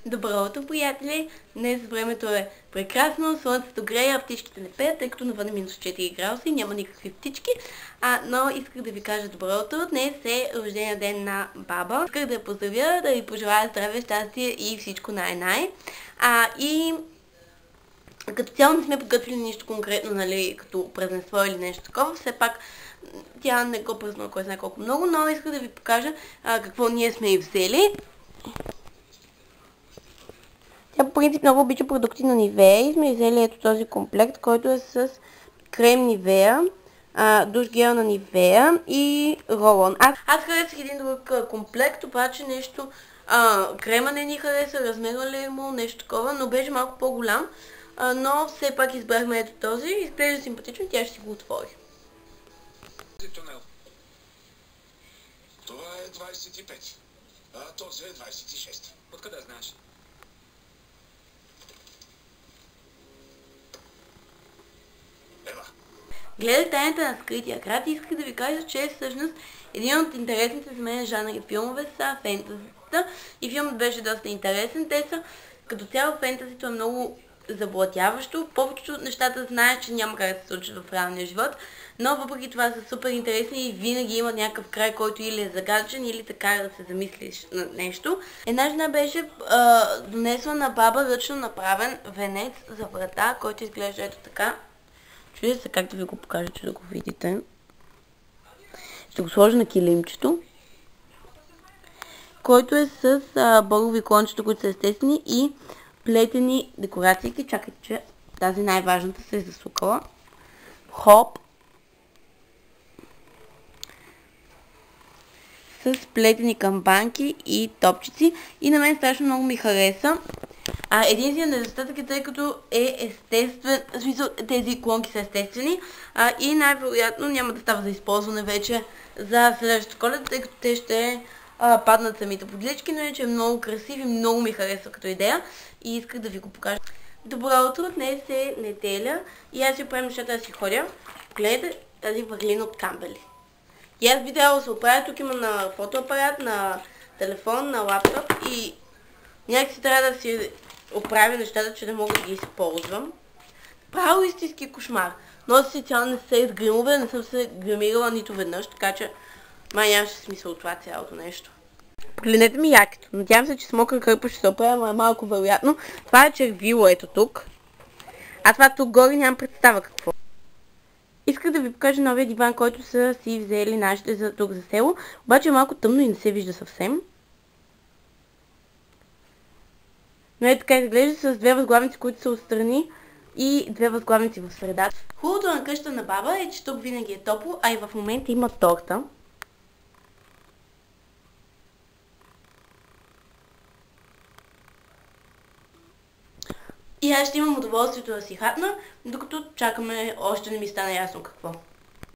Добро утро, приятели! Днес времето е прекрасно, слънцето грее, а птичките не пеят, тъй като навън е минус 4 градуса и няма никакви птички. Но исках да ви кажа добро утро. Днес е рождения ден на баба. Исках да я поздравя, да ви пожелая здраве, щастие и всичко най-най. И като цяло не сме подготвили нищо конкретно, нали, като празненство или нещо такова. Все пак тя не го празнува кой знае колко много, но исках да ви покажа какво ние сме и взели. Тя по принцип много обича продукти на Нивея и сме взели ето този комплект, който е с крем Нивея, душ гел на Нивея и ролон. Аз харесах един друг комплект, обаче нещо крема не ни хареса, размера ли му, нещо такова, но беше малко по-голям. Но все пак избрахме ето този, изглежда симпатично и тя ще си го отвори. Това е 25, а този е 26. Откъде знаеш? Гледах Тайната на скрития град и исках да ви кажа, че всъщност един от интересните за мен жанри филмове са фентазитата и филмът беше доста интересен. Те са като цяло фентазито е много заблатяващо. Повечето от нещата знаят, че няма как да се случат в реалния живот, но въпреки това са супер интересни и винаги има някакъв край, който или е загадъчен, или така да се замислиш на нещо. Една жена беше донесла на баба ръчно направен венец за врата, който изглежда ето така. Чудя се как да ви го покажа, че да го видите. Ще го сложа на килимчето, който е с богови клончета, които са естествени и плетени декорации. Чакайте, че тази най-важната се е засукала. Хоп! С плетени камбанки и топчици. И на мен страшно много ми хареса. Единственият недостатък е, тъй като е естествен, в смисъл тези клонки са естествени и най-вероятно няма да става за използване вече за следващата Коледа, тъй като те ще паднат самите подлички, но иначе е много красив и много ми харесва като идея и исках да ви го покажа. Добро утро, днес е неделя и аз си оправям нещата да си ходя. Гледайте тази върлина от камбели. И аз би трябвало да се оправя, тук има на фотоапарат, на телефон, на лаптоп и някакси трябва да си оправя нещата, че да мога да ги използвам. Право истински кошмар. Нося си цяло не се с гримове, не съм се гримирала нито веднъж, така че май нямаше смисъл от това цялото нещо. Погледнете ми якето. Надявам се, че с мокър кърпа ще се оправя, но е малко вероятно. Това е червило ето тук. А това тук горе нямам представа какво. Исках да ви покажа новия диван, който са си взели нашите за тук за село. Обаче е малко тъмно и не се вижда съвсем. Но е така изглежда с две възглавници, които са отстрани и две възглавници в средата. Хубавото на къща на баба е, че тук винаги е топло, а и в момента има торта. И аз ще имам удоволствието да си хапна, докато чакаме, още не ми стана ясно какво.